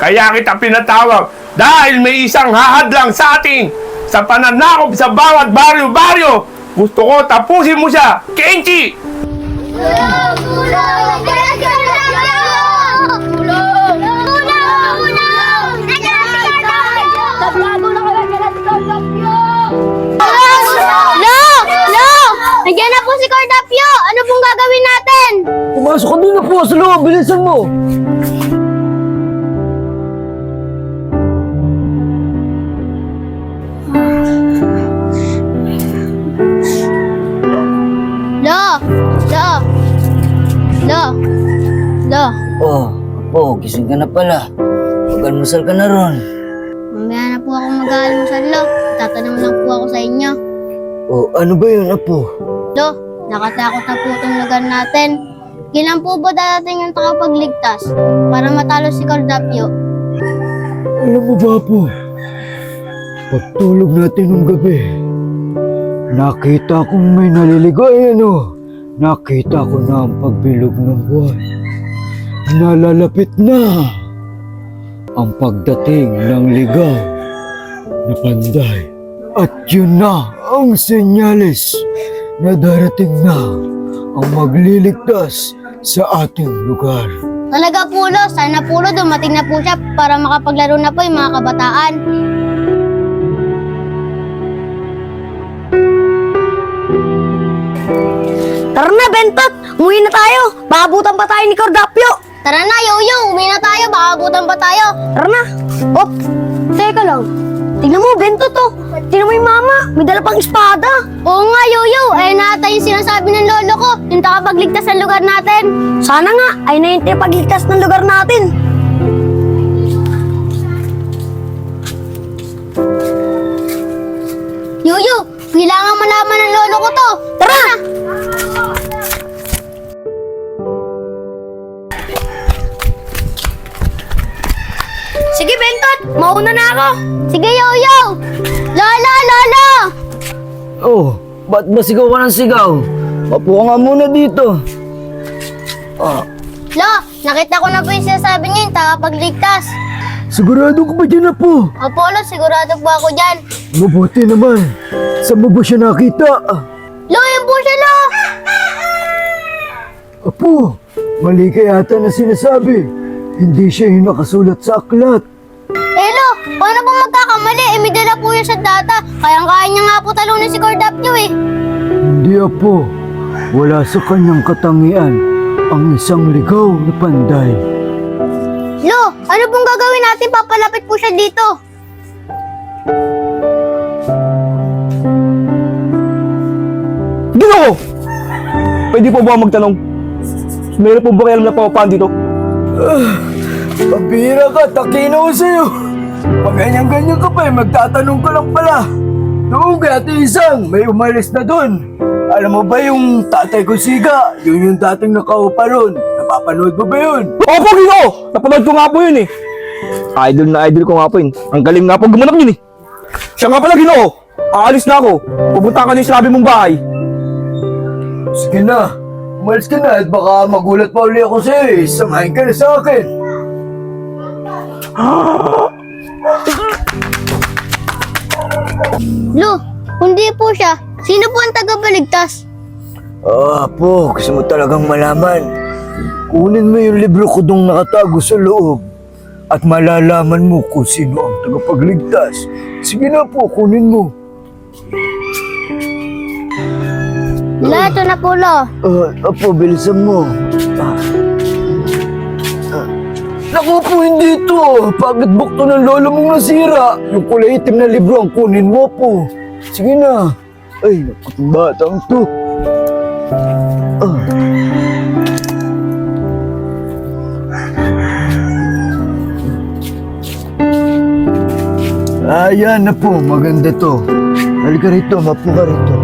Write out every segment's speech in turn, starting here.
Kaya kita pinatawag dahil may isang hahadlang sa ating sa pananakop sa bawat baryo-baryo. Gusto ko tapusin mo siya, Kenji! Tulong! Tulong! Tulong! Tulong! Nagbago na kayo sila si Cordapio! Lo! Lo! Nandiyan na po si Cordapio! Ano pong gagawin natin? Pumasok ka din na po sa loob, bilisan mo. Lo! Lo! Lo! Lo! Oh, Apo, gising ka na pala. Mag-almusal ka na ron. Mamaya na po ako mag-aalmusal, Lo. Tatanong lang po ako sa inyo. Oh, ano ba yun, Apo? Lo, nakatakot na po itong lugar natin. Kailan po ba dadating yung takapagligtas para matalo si Cordapio? Alam mo ba, Apo? Pagtulog natin nung gabi, nakita kong may naliligay, Nakita ko na ang pagbilog ng buwan. Nalalapit na ang pagdating ng ligaw na panday. At yun na ang senyales na darating na ang magliligtas sa ating lugar. Talaga po, Lo. Sana po, Lo, dumating na po siya para makapaglaro na po yung mga kabataan. Tara na, Bentot! Umuwi na tayo! Maabutan pa tayo ni Cordapio! Tara na, Yoyo! Uwi na tayo, baka abutan pa tayo. Tara na! Op! Teka lang. Tingnan mo, Bentot, oh! Tingnan mo yung mama! May dala pang espada! Oo nga, Yoyo! Ayun na ata yung sinasabi ng lolo ko, yung takapagligtas ng lugar natin. Sana nga, ay na yung pagligtas ng lugar natin! Yoyo, kailangan malaman ng lolo ko to. Tara! Sige, Bentot! Mauna na ako! Sige, Yoyo! Lolo, lolo! Oh, ba't ba sigaw ka ng sigaw? Mapo ka nga muna dito. Ah, Lo, nakita ko na po yung sinasabi niya, yung takapagligtas. sigurado ka ba dyan, Apo? Opo, Lo, sigurado po ako dyan. Mabuti naman. Saan mo ba siya nakita? Lo, yun po siya, Lo! Apo, mali ka yata na sinasabi. Hindi siya yung nakasulat sa aklat. Eh, Lo, paano po magkakamali? Eh, may dala po yan sa data. Kayang-kaya niya nga po talunin si Cordapio eh. Hindi, Apo. Wala sa kanyang katangian ang isang ligaw na panday. Lo, ano pong gagawin natin? Papalapit po siya dito. Ginoo! Pwede po ba magtanong? Meron po ba kayo alam na papapan dito? Pabira ka, takina ko sa'yo. Pag ganyan-ganyan ka pa magtatanong ka lang pala. Noong kaya Isang, may umalis na dun. Alam mo ba yung tatay ko siga? Yun yung dating nakaupa ron. Napapanood mo ba yun? Opo, Ginoo! Napanood ko nga po yun eh. Idol na idol ko nga po yun. Ang galing nga po gumanap yun eh. Siya nga pala, Ginoo! Aalis na ako. Pupunta ka na yung sinabi mong bahay. Sige na. Umalis ka na at baka magulat pa uli ako sa'yo eh. Samahin ka na sa akin. Lo, hindi po siya. Sino po ang tagapaligtas? Po, gusto mo talagang malaman. Kunin mo yung libro ko dong nakatago sa loob at malalaman mo kung sino ang tagapagligtas. Sige na po, kunin mo. Lahat na po, Lo. Apo, bilisan mo. Naku po, hindi ito. Pocketbook to ng lolo mong nasira. Yung kulay itim na libro ang kunin mo po. Sige na. Ay, naku, batang to. Ayan na po, maganda to. Halika rito, mapo ka rito.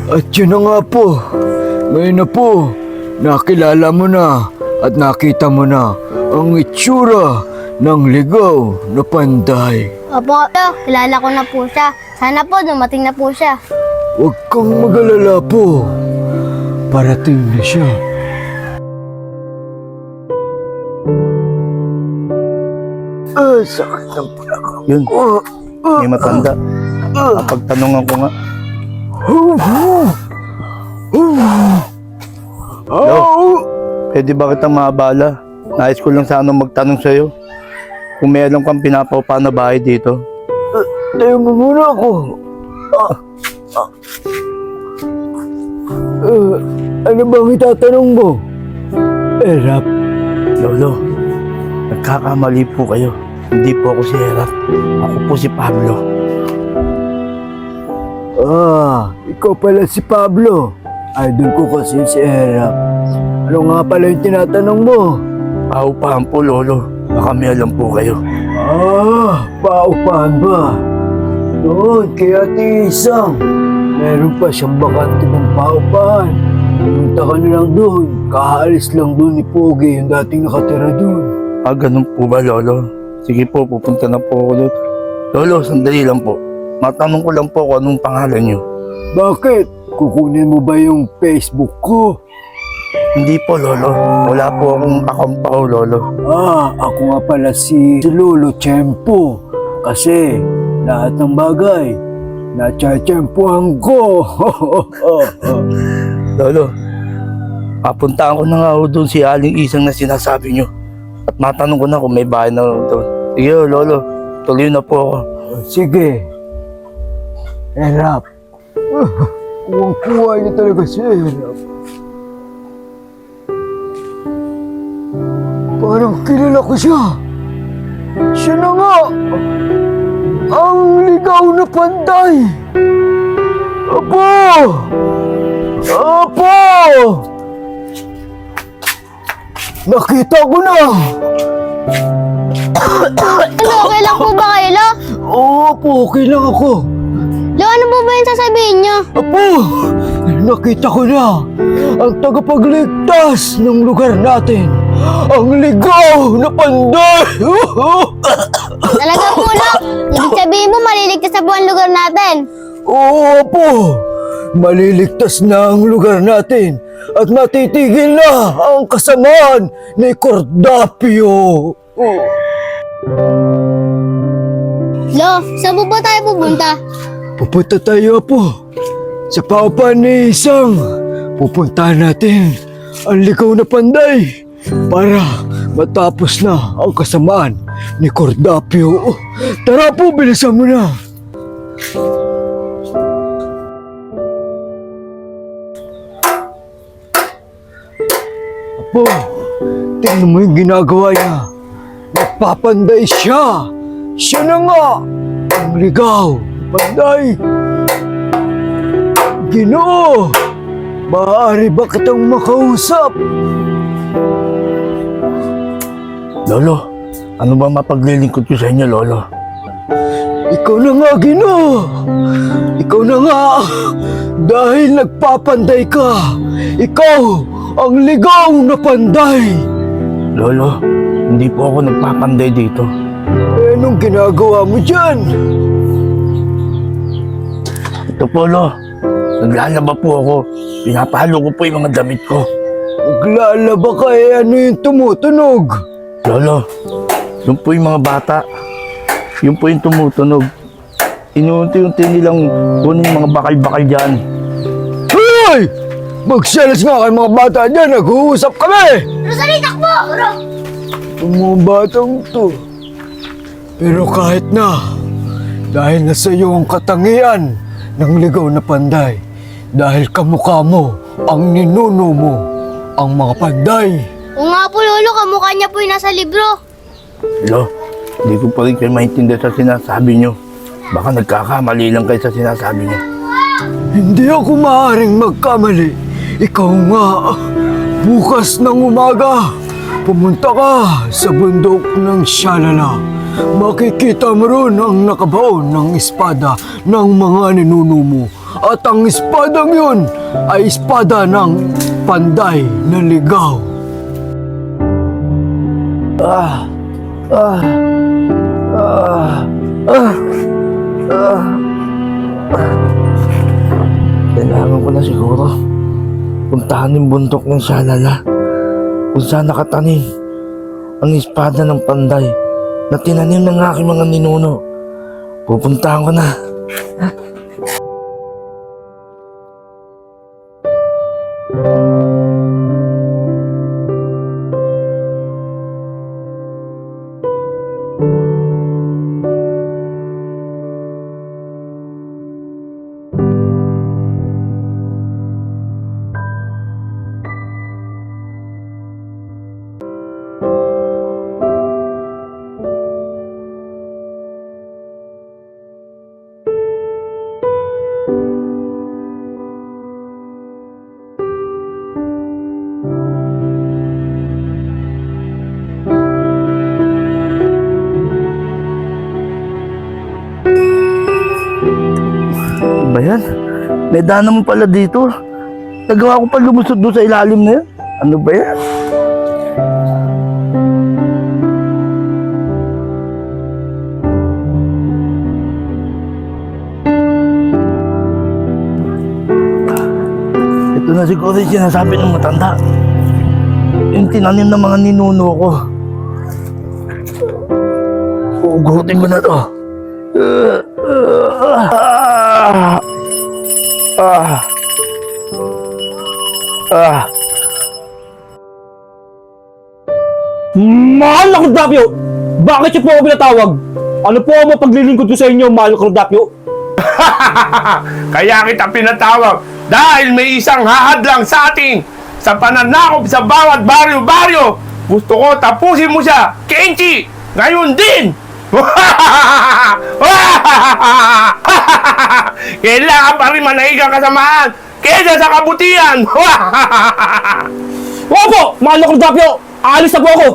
At yun na nga po, ngayon na po, nakilala mo na at nakita mo na ang itsura ng ligaw na panday. Opo, Lo, kilala ko na po siya. Sana po dumating na po siya. Huwag kang mag-alala po, parating na siya. Sakit ng palaga. Yun, may matanda. Napagtanungan ko nga. Pwede ba kitang maabala? Nais ko lang sana magtanong sa'yo. Kung may alam kang pinapaupa na bahay dito. Tayo mo muna ako. Ano bang itatanong mo? Erap. Lolo, nagkakamali po kayo. Hindi po ako si Erap. Ako po si Pablo. Ikaw pala si Pablo. Idol ko kasi si Erap. Ano nga pala yung tinatanong mo? Paupahan po, Lolo. Baka may alam po kayo. Paupahan ba? Doon, kaya Isang. Meron pa siyang bakante ng paupahan. Pumunta ka na lang doon. Kakaalis lang doon ni Pogi, yung dating nakatira doon. Ganun po ba, Lolo? Sige po, pupunta na po ako doon. Lolo, sandali lang po. Matanong ko lang po kung anong pangalan niyo. Bakit? Kukunin mo ba yung Facebook ko? Hindi po, Lolo. Wala po akong account pa, Lolo. Ako nga pala si Lolo Tiyempo. Kasi lahat ng bagay, natsyatsyempohan ko. Lolo, papuntaan ko na nga ako doon si Aling Isang na sinasabi niyo. At matanong ko na kung may bahay na doon. Sige, Lolo. Tuloy na po ako. Sige. Erap. Kuwang-kuwa niya talaga si Erap. Parang kilala ko siya. Siya na nga. Ang ligaw na panday. Apo! Apo! Nakita ko na. Lo, okay lang po ba kayo, Lo? Opo, okay lang ako. Lo, ano po ba yung sasabihin niyo? Apo! Nakita ko na ang tagapagligtas ng lugar natin. Ang ligaw na panday! Talaga po, Lo? Ibig sabihin mo, maliligtas sa buong lugar natin. Oo po! Maliligtas na ang lugar natin at matitigil na ang kasamaan ni Cordapio. Lo, saan po ba tayo pupunta? Pupunta tayo po sa paupahan ni Isang. Pupuntahan natin ang ligaw na panday para matapos na ang kasamaan ni Cordapio. Tara po, bilisan mo na. Apo, tingnan mo yung ginagawa niya. Nagpapanday siya. Siya na nga ang ligaw. Panday. Ginoo, maaari ba kitang makausap? Lolo, ano ba mapaglilingkod ko sa inyo, Lolo? Ikaw na nga, Ginoo. Ikaw na nga. Dahil nagpapanday ka. Ikaw ang ligaw na panday. Lolo, hindi po ako nagpapanday dito. Anong ginagawa mo dyan? Ito po, Lo. Naglalaba po ako. Pinapahalo ko po yung mga damit ko. Naglalaba ka ano yung tumutunog? Lolo, yun po yung mga bata. Yun po yung tumutunog. Inuunti-unti nilang kunin yung mga bakal-bakal dyan. Hoy! Magselos nga kayo mga bata dyan. Nag-uusap kami! Rosalie, takbo! Ang mga batang to. Pero kahit na, dahil nasa iyo ang katangian ng ligaw na panday, dahil kamukha mo, ang ninuno mo, ang mga panday. O nga po, Lolo, kamukha niya po yung nasa libro. Lo, hindi ko pa rin kayo maintindihan sa sinasabi nyo. Baka nagkakamali lang kayo sa sinasabi nyo. Hindi ako maaaring magkamali. Ikaw nga, bukas ng umaga, pumunta ka sa bundok ng Shalala. Makikita mo ron ang nakabaon ng espada ng mga ninuno mo. At ang espadang yun ay espada ng panday na ligaw. Kailangan ko na siguro puntahan yung bundok ng Shalala kung saan nakatanim ang espada ng panday na tinanim ng aking mga ninuno. Pupuntahan ko na. Ano ba yan? May daan naman pala dito. Nagawa ko pa lumusod doon sa ilalim na yan. Ano ba yan? Ito na siguro yung sinasabi ng matanda. Yung tinanim ng mga ninuno ko. Ugutin ko na to. Mahal na Kordapyo! Bakit siya po ako pinatawag? Ano po ang mapaglilingkod ko sa inyo, mahal na Kordapyo? Kaya kita pinatawag dahil may isang hahadlang sa ating sa pananakop sa bawat baryo-baryo. Gusto ko tapusin mo siya, Kenchi! Ngayon din! Kailangan pa rin manaigang kasamaan kaysa sa kabutihan! Opo, mahal na Kordapyo! Aalis na po ako!